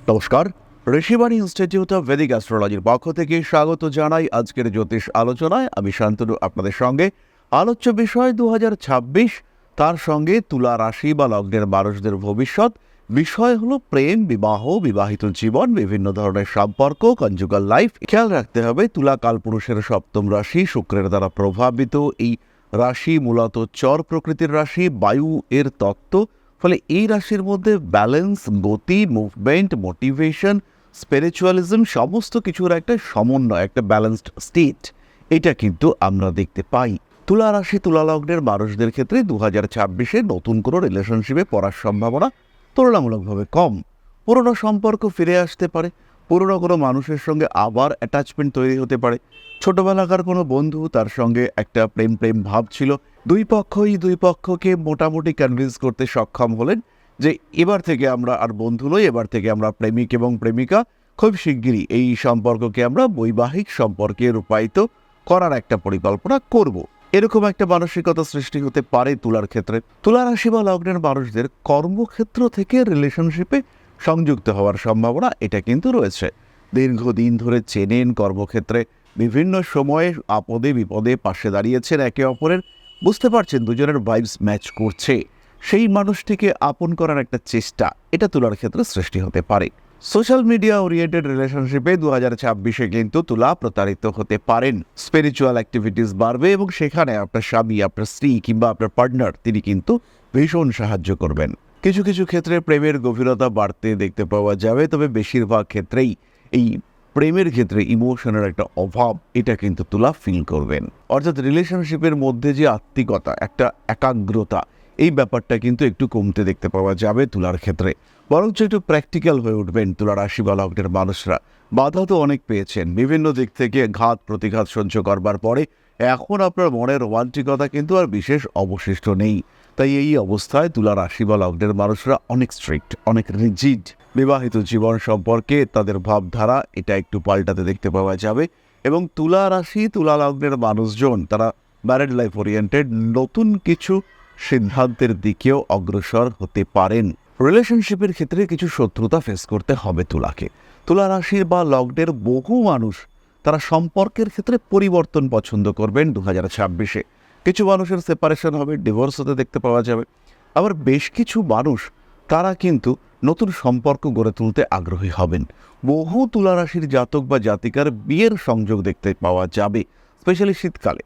নমস্কার, Rishibani institute of Vedic অ্যাস্ট্রোলজির পক্ষ থেকে স্বাগত জানাই আজকের জ্যোতিষ আলোচনায়। আমি শান্তনু আপনাদের সঙ্গে। আলোচ্য বিষয় 2026, তার সঙ্গে তুলা রাশি বা লগ্নের মানুষদের ভবিষ্যৎ। বিষয় হলো প্রেম, বিবাহ, বিবাহিত জীবন, বিভিন্ন ধরনের সম্পর্ক, কনজুগাল লাইফ। খেয়াল রাখতে হবে, তুলা কালপুরুষের সপ্তম রাশি, শুক্রের দ্বারা প্রভাবিত। এই রাশি মূলত চর প্রকৃতির রাশি, বায়ু এর তত্ত্ব। ফলে এই রাশির মধ্যে ব্যালেন্স, গতি, মুভমেন্ট, মোটিভেশন, স্পিরিচুয়ালিজম সমস্ত কিছুর একটা সমন্বয়, একটা ব্যালেন্সড স্টেট, এটা কিন্তু আমরা দেখতে পাই। তুলা রাশি তুলা লগ্নের মানুষদের ক্ষেত্রে 2026-এ নতুন কোনো রিলেশনশিপে পড়ার সম্ভাবনা তুলনামূলকভাবে কম। পুরনো সম্পর্ক ফিরে আসতে পারে, পুরনো কোনো মানুষের সঙ্গে আবার অ্যাটাচমেন্ট তৈরি হতে পারে। ছোটবেলাকার কোনো বন্ধু, তার সঙ্গে একটা প্রেম প্রেম ভাব ছিল, দুই পক্ষকে মোটামুটি কনভিন্স করতে সক্ষম হলেন যে এবার থেকে আমরা আর বন্ধু নই, এবার থেকে আমরা প্রেমিক এবং প্রেমিকা। খুব শিগগিরই এই সম্পর্ককে আমরা বৈবাহিক সম্পর্কে রূপায়িত করার একটা পরিকল্পনা করব। এরকম একটা মানসিকতা সৃষ্টি হতে পারে তুলার ক্ষেত্রে। তুলা রাশি বা লগ্নের মানুষদের কর্মক্ষেত্র থেকে রিলেশনশিপে সংযুক্ত হওয়ার সম্ভাবনা এটা কিন্তু রয়েছে। দীর্ঘদিন ধরে চেনেন, কর্মক্ষেত্রে বিভিন্ন সময়ে আপদে বিপদে পাশে দাঁড়িয়েছেন একে অপরের, বুঝতে পারছেন দুজনের ভাইবস ম্যাচ করছে। সেই মানুষটিকে আপন করার একটা চেষ্টা এটা তুলার ক্ষেত্রে সৃষ্টি হতে পারে। সোশ্যাল মিডিয়া ওরিয়েন্টেড রিলেশনশিপে 2026-এ কিন্তু তুলা প্রতারিত হতে পারেন। স্পিরিচুয়াল অ্যাক্টিভিটিস বাড়বে এবং সেখানে আপনার স্বামী, আপনার স্ত্রী কিংবা আপনার পার্টনার তিনি কিন্তু ভীষণ সাহায্য করবেন। কিছু কিছু ক্ষেত্রে প্রেমের গভীরতা বাড়তে দেখতে পাওয়া যাবে, তবে বেশিরভাগ ক্ষেত্রেই এই প্রেমের ক্ষেত্রে ইমোশনের একটা অভাব এটা কিন্তু তুলা ফিল করবেন। অর্থাৎ রিলেশনশিপের মধ্যে যে আত্মিকতা, একটা একাগ্রতা, এই ব্যাপারটা কিন্তু একটু কমতে দেখতে পাওয়া যাবে তুলার ক্ষেত্রে। বরঞ্চ একটু প্র্যাকটিক্যাল হয়ে উঠবেন তুলা রাশি বা লগ্নের মানুষরা। বাধা তো অনেক পেয়েছেন, বিভিন্ন দিক থেকে ঘাত প্রতিঘাত সহ্য করবার পরে এখন আপনার মনের রোমান্টিকতা কিন্তু আর বিশেষ অবশিষ্ট নেই। তাই এই অবস্থায় তুলা রাশি বা লগ্নের মানুষরা অনেক স্ট্রিক্ট, অনেক রিজিড। বিবাহিত জীবন সম্পর্কে তাদের ভাবধারা এটা একটু পাল্টাতে দেখতে পাওয়া যাবে। এবং তুলা রাশি তুলা লগ্নের মানুষজন তারা ম্যারিড লাইফ ওরিয়েন্টেড নতুন কিছু সিদ্ধান্তের দিকেও অগ্রসর হতে পারেন। রিলেশনশিপের ক্ষেত্রে কিছু শত্রুতা ফেস করতে হবে তুলাকে। তুলা রাশির বা লগ্নের বহু মানুষ তারা সম্পর্কের ক্ষেত্রে পরিবর্তন পছন্দ করবেন 2026-এ। কিছু মানুষের সেপারেশন হবে, ডিভোর্স হতে দেখতে পাওয়া যাবে। আবার বেশ কিছু মানুষ তারা কিন্তু নতুন সম্পর্ক গড়ে তুলতে আগ্রহী হবেন। বহু তুলা রাশির জাতক বা জাতিকার বিয়ের সংযোগ দেখতে পাওয়া যাবে, স্পেশালি শীতকালে।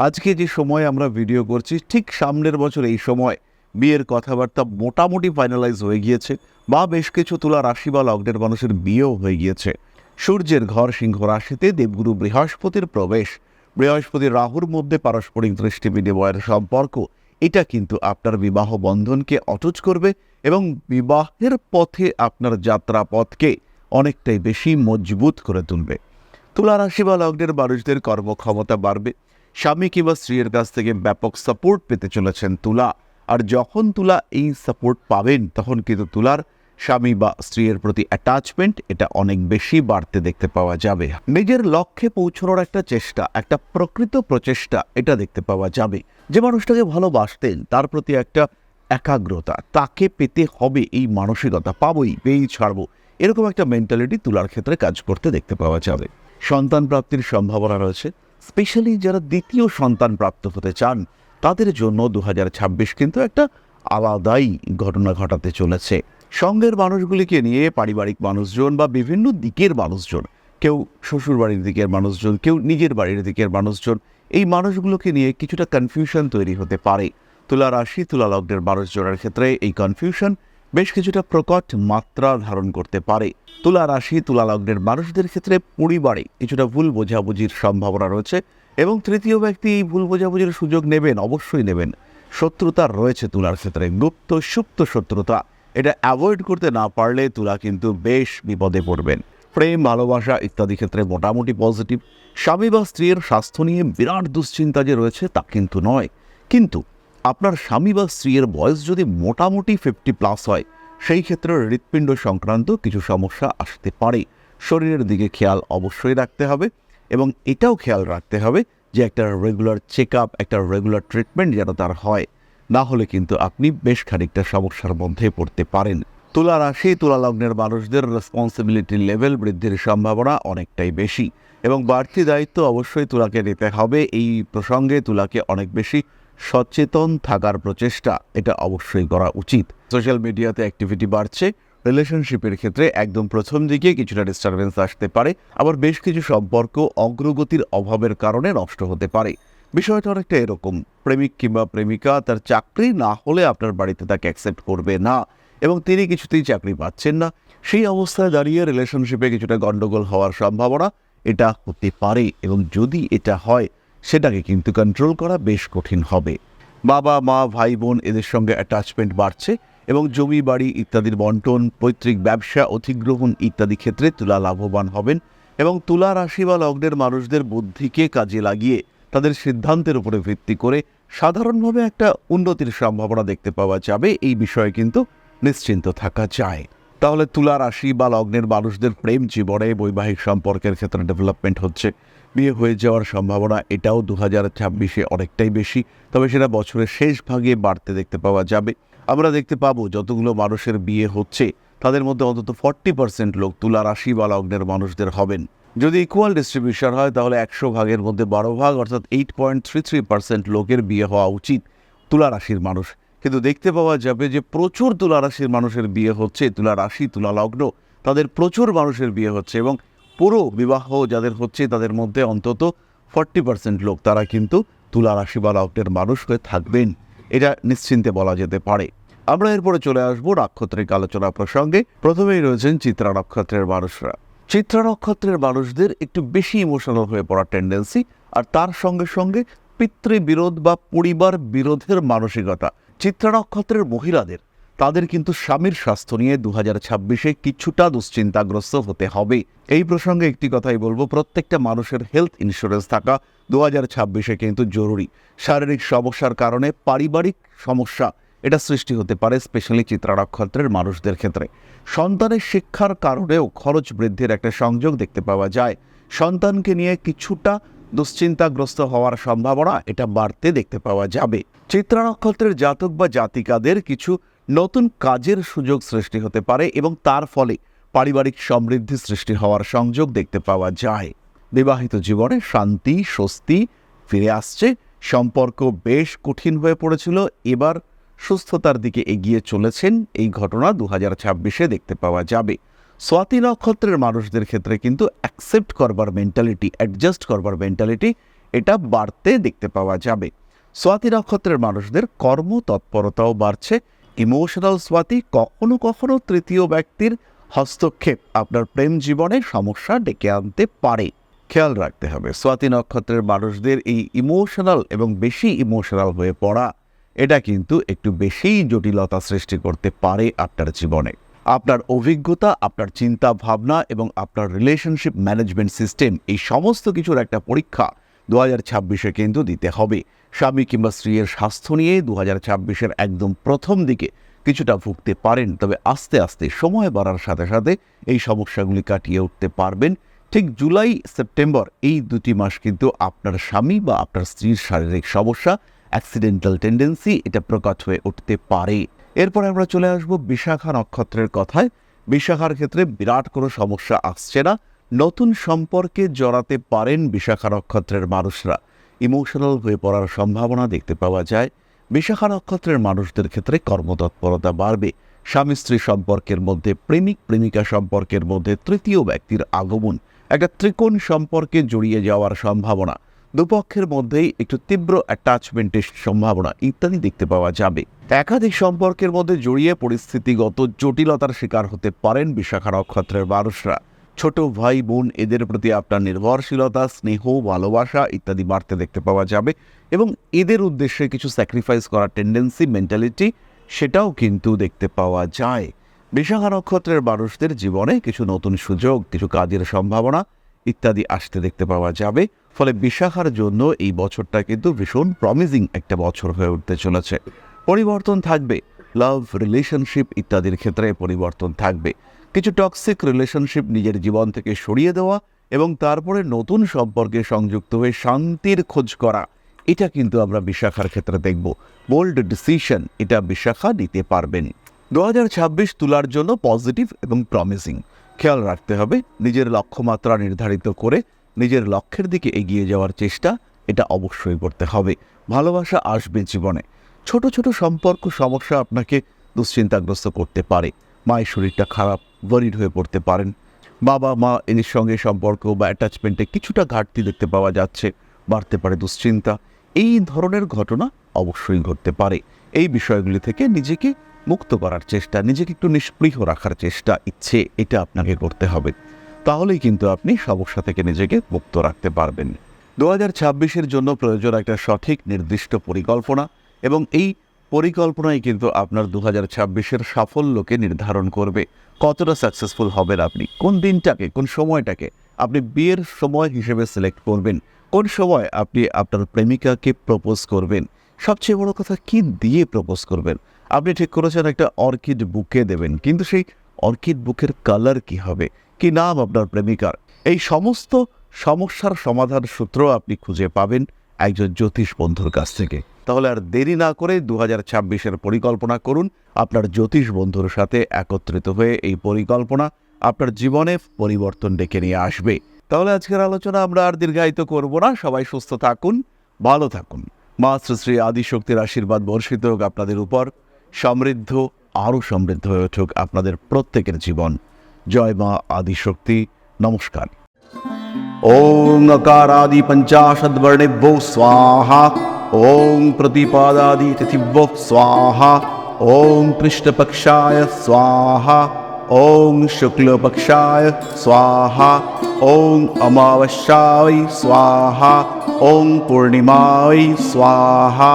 আজকে যে সময় আমরা ভিডিও করছি, ঠিক সামনের বছর এই সময় বিয়ের কথাবার্তা মোটামুটি ফাইনালাইজ হয়ে গিয়েছে, বা বেশ কিছু তুলা রাশি বা লগ্নের মানুষের বিয়েও হয়ে গিয়েছে। সূর্যের ঘর সিংহ রাশিতে দেবগুরু বৃহস্পতির প্রবেশ, বৃহস্পতি রাহুর মধ্যে পারস্পরিক দৃষ্টি বিনিময়ের সম্পর্ক, এটা কিন্তু আপনার বিবাহ বন্ধনকে অটুট করবে এবং বিবাহের পথে আপনার যাত্রা পথকে অনেকটাই বেশি মজবুত করে তুলবে। তুলা রাশি বা লগ্নের মানুষদের কর্মক্ষমতা বাড়বে। স্বামী কিংবা স্ত্রীর কাছ থেকে ব্যাপক সাপোর্ট পেতে চলেছেন তুলা। আর যখন তুলা এই সাপোর্ট পাবেন, তখন কিন্তু তুলার স্বামী বা স্ত্রীর প্রতি অ্যাটাচমেন্ট এটা অনেক বেশি বাড়তে দেখতে পাওয়া যাবে। নিজের লক্ষ্যে পৌঁছানোর একটা চেষ্টা, একটা প্রকৃত প্রচেষ্টা এটা দেখতে পাওয়া যাবে। যে মানুষটাকে ভালোবাসতেন তার প্রতি একটা একাগ্রতা, তাকে পেতে হবে এই মানসিকতা, পাবোই, পেয়েই ছাড়বো, এরকম একটা মেন্টালিটি তুলার ক্ষেত্রে কাজ করতে দেখতে পাওয়া যাবে। সন্তান প্রাপ্তির সম্ভাবনা রয়েছে। স্পেশালি যারা দ্বিতীয় সন্তান প্রাপ্ত হতে চান তাদের জন্য 2026 কিন্তু একটা আলাদাই ঘটনা ঘটাতে চলেছে। সঙ্গের মানুষগুলিকে নিয়ে পারিবারিক মানুষজন বা বিভিন্ন দিকের মানুষজন, কেউ শ্বশুরবাড়ির দিকের মানুষজন, কেউ নিজের বাড়ির দিকের মানুষজন, এই মানুষগুলোকে নিয়ে কিছুটা কনফিউশন তৈরি হতে পারে। তুলা রাশি তুলা লগ্নের মানুষজনের ক্ষেত্রে এই কনফিউশন বেশ কিছুটা প্রকট মাত্রা ধারণ করতে পারে। তুলা রাশি তুলা লগ্নের মানুষদের ক্ষেত্রে পরিবারে কিছুটা ভুল বোঝাবুঝির সম্ভাবনা রয়েছে এবং তৃতীয় ব্যক্তি এই ভুল বোঝাবুঝির সুযোগ নেবেন, অবশ্যই নেবেন। শত্রুতা রয়েছে তুলার ক্ষেত্রে, গুপ্ত সুপ্ত শত্রুতা, এটা অ্যাভয়েড করতে না পারলে তুলা কিন্তু বেশ বিপদে পড়বেন। প্রেম, ভালোবাসা ইত্যাদি ক্ষেত্রে মোটামুটি পজিটিভ। স্বামী বা স্ত্রীর স্বাস্থ্য নিয়ে বিরাট দুশ্চিন্তা যে রয়েছে তা কিন্তু নয়, কিন্তু আপনার স্বামী বা স্ত্রীর বয়স যদি মোটামুটি 50+ হয়, সেই ক্ষেত্রে হৃৎপিণ্ড সংক্রান্ত কিছু সমস্যা আসতে পারে। শরীরের দিকে খেয়াল অবশ্যই রাখতে হবে এবং এটাও খেয়াল রাখতে হবে যে একটা রেগুলার চেক আপ, একটা রেগুলার ট্রিটমেন্ট যেন তার হয়, না হলে কিন্তু আপনি বেশ খানিকটা সমস্যার মধ্যে পড়তে পারেন। তুলা রাশি তুলা লগ্নের মানুষদের রেসপন্সিবিলিটি লেভেল বৃদ্ধির সম্ভাবনা অনেকটাই বেশি এবং বাড়তি দায়িত্ব অবশ্যই তুলাকে নিতে হবে। এই প্রসঙ্গে তুলাকে অনেক বেশি সচেতন থাকার প্রচেষ্টা এটা অবশ্যই করা উচিত। সোশ্যাল মিডিয়াতে অ্যাক্টিভিটি বাড়ছে, রিলেশনশিপের ক্ষেত্রে একদম প্রথম দিকে কিছুটা ডিস্টারবেন্স আসতে পারে, আবার বেশ কিছু সম্পর্ক অগ্রগতির অভাবের কারণে নষ্ট হতে পারে। বিষয়টা অনেকটা এরকম, প্রেমিক কিংবা প্রেমিকা তার চাকরি না হলে আপনার বাড়িতে তাকে অ্যাকসেপ্ট করবে না এবং তিনি কিছুতেই চাকরি পাচ্ছেন না। সেই অবস্থায় দাঁড়িয়ে রিলেশনশিপে কিছুটা গন্ডগোল হওয়ার সম্ভাবনা এটা হতে পারে এবং যদি এটা হয় সেটাকে কিন্তু কন্ট্রোল করা বেশ কঠিন হবে। বাবা মা ভাই বোন এদের সঙ্গে অ্যাটাচমেন্ট বাড়ছে এবং জমি বাড়ি ইত্যাদির বন্টন, পৈতৃক ব্যবসা অধিগ্রহণ ইত্যাদি ক্ষেত্রে তুলা লাভবান হবেন এবং তুলা রাশি বা লগ্নের মানুষদের বুদ্ধিকে কাজে লাগিয়ে তাদের সিদ্ধান্তের উপরে ভিত্তি করে সাধারণভাবে একটা উন্নতির সম্ভাবনা দেখতে পাওয়া যাবে। এই বিষয়ে কিন্তু নিশ্চিন্ত থাকা যায়। তাহলে তুলা রাশি বা লগ্নের মানুষদের প্রেম জীবনে বৈবাহিক সম্পর্কের ক্ষেত্রে ডেভেলপমেন্ট হচ্ছে, বিয়ে হয়ে যাওয়ার সম্ভাবনা এটাও 2026-এ অনেকটাই বেশি, তবে সেটা বছরের শেষ ভাগে বাড়তে দেখতে পাওয়া যাবে। আমরা দেখতে পাবো যতগুলো মানুষের বিয়ে হচ্ছে তাদের মধ্যে অন্তত 40% লোক তুলা রাশি বা লগ্নের মানুষদের হবেন। যদি ইকুয়াল ডিস্ট্রিবিউশন হয় তাহলে 100 ভাগের মধ্যে 12 ভাগ অর্থাৎ 8.33% লোকের বিয়ে হওয়া উচিত তুলা রাশির মানুষ। কিন্তু দেখতে পাওয়া যাবে যে প্রচুর তুলা রাশির মানুষের বিয়ে হচ্ছে, তুলা রাশি তুলা লগ্ন তাদের প্রচুর মানুষের বিয়ে হচ্ছে এবং পুরো বিবাহ যাদের হচ্ছে তাদের মধ্যে অন্তত 40% লোক তারা কিন্তু তুলা রাশি বা লগ্নের মানুষ হয়ে থাকবেন, এটা নিশ্চিন্তে বলা যেতে পারে। আমরা এরপরে চলে আসবো নাক্ষত্রিক আলোচনা প্রসঙ্গে। প্রথমেই রয়েছেন চিত্রা নক্ষত্রের মানুষরা। চিত্রা নক্ষত্রের মানুষদের একটু বেশি ইমোশনাল হয়ে পড়ার টেন্ডেন্সি, আর তার সঙ্গে সঙ্গে পিতৃবিরোধ বা পরিবার বিরোধের মানসিকতা। চিত্রা নক্ষত্রের মহিলাদের তাদের কিন্তু স্বামীর স্বাস্থ্য নিয়ে 2026-এ কিছুটা দুশ্চিন্তাগ্রস্ত হতে হবে। এই প্রসঙ্গে একটি কথাই বলবো, প্রত্যেকটা মানুষের হেলথ ইন্স্যুরেন্স থাকা 2026-এ কিন্তু জরুরি। শারীরিক সমস্যার কারণে পারিবারিক সমস্যা এটা সৃষ্টি হতে পারে, স্পেশালি চিত্রা নক্ষত্রের মানুষদের ক্ষেত্রে। সন্তানের শিক্ষার কারণেও খরচ বৃদ্ধির একটা সংযোগ দেখতে পাওয়া যায়। সন্তানকে নিয়ে কিছুটা দুশ্চিন্তাগ্রস্ত হওয়ার সম্ভাবনা এটা বাড়তে দেখতে পাওয়া যাবে। চিত্রা নক্ষত্রের জাতক বা জাতিকাদের কিছু নতুন কাজের সুযোগ সৃষ্টি হতে পারে এবং তার ফলে পারিবারিক সমৃদ্ধি সৃষ্টি হওয়ার সংযোগ দেখতে পাওয়া যায়। বিবাহিত জীবনে শান্তি স্বস্তি ফিরে আসছে, সম্পর্ক বেশ কঠিন হয়ে পড়েছিল, এবার সুস্থতার দিকে এগিয়ে চলেছেন, এই ঘটনা 2026-এ দেখতে পাওয়া যাবে। স্বাতি নক্ষত্রের মানুষদের ক্ষেত্রে কিন্তু অ্যাকসেপ্ট করবার মেন্টালিটি, অ্যাডজাস্ট করবার মেন্টালিটি এটা বাড়তে দেখতে পাওয়া যাবে। স্বাতি নক্ষত্রের মানুষদের কর্মতৎপরতাও বাড়ছে। ইমোশনাল স্বাতি কখনো কখনো তৃতীয় ব্যক্তির হস্তক্ষেপ আপনার প্রেম জীবনে সমস্যা ডেকে আনতে পারে, খেয়াল রাখতে হবে। স্বাতি নক্ষত্রের মানুষদের এই ইমোশনাল এবং বেশি ইমোশনাল হয়ে পড়া এটা কিন্তু একটু বেশিই জটিলতা সৃষ্টি করতে পারে আপনার জীবনে। আপনার অভিজ্ঞতা, আপনার চিন্তা ভাবনা এবং আপনার রিলেশনশিপ ম্যানেজমেন্ট সিস্টেম এই সমস্ত কিছুর একটা পরীক্ষা 2026-এ কিন্তু দিতে হবে। স্বামী কিংবা স্ত্রীর স্বাস্থ্য নিয়ে 2026-এর একদম প্রথম দিকে কিছুটা ভুগতে পারেন, তবে আস্তে আস্তে সময় বাড়ার সাথে সাথে এই সমস্যাগুলি কাটিয়ে উঠতে পারবেন। ঠিক জুলাই সেপ্টেম্বর এই দুটি মাস কিন্তু আপনার স্বামী বা আপনার স্ত্রীর শারীরিক সমস্যা, অ্যাক্সিডেন্টাল টেন্ডেন্সি এটা প্রকট হয়ে উঠতে পারে। এরপর আমরা চলে আসব বিশাখা নক্ষত্রের কথায়। বিশাখার ক্ষেত্রে বিরাট কোনো সমস্যা আসছে না, নতুন সম্পর্কে জড়াতে পারেন বিশাখা নক্ষত্রের মানুষরা। ইমোশনাল হয়ে পড়ার সম্ভাবনা দেখতে পাওয়া যায়। বিশাখা নক্ষত্রের মানুষদের ক্ষেত্রে কর্মতৎপরতা বাড়বে। স্বামী স্ত্রী সম্পর্কের মধ্যে, প্রেমিক প্রেমিকা সম্পর্কের মধ্যে তৃতীয় ব্যক্তির আগমন, একটা ত্রিকোণ সম্পর্কে জড়িয়ে যাওয়ার সম্ভাবনা, দুপক্ষের মধ্যেই একটু তীব্র অ্যাটাচমেন্টের সম্ভাবনা ইত্যাদি দেখতে পাওয়া যাবে। একাধিক সম্পর্কের মধ্যে জড়িয়ে পরিস্থিতিগত জটিলতার শিকার হতে পারেন বিশাখা নক্ষত্রের মানুষরা। ছোট ভাই বোন এদের প্রতি আপনার নির্ভরশীলতা, স্নেহ, ভালোবাসা ইত্যাদি বাড়তে দেখতে পাওয়া যাবে এবং এদের উদ্দেশ্যে কিছু স্যাক্রিফাইস করার টেন্ডেন্সি, মেন্টালিটি সেটাও কিন্তু দেখতে পাওয়া যায়। বিশাখা নক্ষত্রের মানুষদের জীবনে কিছু নতুন সুযোগ, কিছু কাজের সম্ভাবনা ইত্যাদি আসতে দেখতে পাওয়া যাবে। ফলে বিশাখার জন্য এই বছরটা কিন্তু ভীষণ প্রমিজিং একটা বছর হয়ে উঠতে চলেছে। পরিবর্তন থাকবে, লাভ রিলেশনশিপ ইত্যাদির ক্ষেত্রে পরিবর্তন থাকবে। কিছু টক্সিক রিলেশনশিপ নিজের জীবন থেকে সরিয়ে দেওয়া এবং তারপরে নতুন সম্পর্কে সংযুক্ত হয়ে শান্তির খোঁজ করা, এটা কিন্তু আমরা বিশাখার ক্ষেত্রে দেখব। বোল্ড ডিসিশন এটা বিশাখা নিতে পারবেন। 2026 তুলার জন্য পজিটিভ এবং প্রমিসিং। খেয়াল রাখতে হবে নিজের লক্ষ্যমাত্রা নির্ধারিত করে নিজের লক্ষ্যের দিকে এগিয়ে যাওয়ার চেষ্টা এটা অবশ্যই করতে হবে। ভালোবাসা আসবে জীবনে। ছোট ছোট সম্পর্ক সমস্যা আপনাকে দুশ্চিন্তাগ্রস্ত করতে পারে। মায়ের শরীরটা খারাপ, ওয়ারিড হয়ে পড়তে পারেন। বাবা মা এদের সঙ্গে সম্পর্ক বা অ্যাটাচমেন্টে কিছুটা ঘাটতি দেখতে পাওয়া যাচ্ছে, বাড়তে পারে দুশ্চিন্তা। এই ধরনের ঘটনা অবশ্যই ঘটতে পারে। এই বিষয়গুলি থেকে নিজেকে মুক্ত করার চেষ্টা, নিজেকে একটু নিষ্পৃহ রাখার চেষ্টা, ইচ্ছে এটা আপনাকে করতে হবে। তাহলেই কিন্তু আপনি সমস্যা থেকে নিজেকে মুক্ত রাখতে পারবেন। 2026-এর জন্য প্রয়োজন একটা সঠিক নির্দিষ্ট পরিকল্পনা, এবং এই পরিকল্পনাই কিন্তু আপনার 2026-এর সাফল্যকে নির্ধারণ করবে। কতটা সাকসেসফুল হবেন আপনি, কোন দিনটাকে, কোন সময়টাকে আপনি বিয়ের সময় হিসেবে সিলেক্ট করবেন, কোন সময় আপনি আপনার প্রেমিকাকে প্রপোজ করবেন, সবচেয়ে বড় কথা কি দিয়ে প্রপোজ করবেন। আপনি ঠিক করেছেন একটা অর্কিড বুকে দেবেন, কিন্তু সেই অর্কিড বুকের কালার কি হবে, কি নাম আপনার প্রেমিকার, এই সমস্ত সমস্যার সমাধান সূত্র আপনি খুঁজে পাবেন একজন জ্যোতিষ বন্ধুর কাছ থেকে। তাহলে আর দেরি না করে 2026-এর পরিকল্পনা করুন। আপনার জ্যোতিষ বন্ধুর সাথে একত্রিত হয়ে এই পরিকল্পনা আপনার জীবনে পরিবর্তন ডেকে নিয়ে আসবে। তাহলে আজকের আলোচনা আমরা আর দীর্ঘায়িত করব না। সবাই সুস্থ থাকুন, ভালো থাকুন। মা শ্রী শ্রী আদিশক্তির আশীর্বাদ বর্ষিত হোক আপনাদের উপর। সমৃদ্ধ, আরও সমৃদ্ধ হয়ে উঠুক আপনাদের প্রত্যেকের জীবন। জয় মা আদিশক্তি। নমস্কার। ओम अकारादि पंचाशद्वर्णेभ्यो स्वाहा। ओम प्रतिपादादि तिथिभ्यो स्वाहा। ओम कृष्णपक्षाय स्वाहा। ओम शुक्लपक्षाय स्वाहा। ओम अमावस्याय स्वाहा। ओम पूर्णिमाय स्वाहा।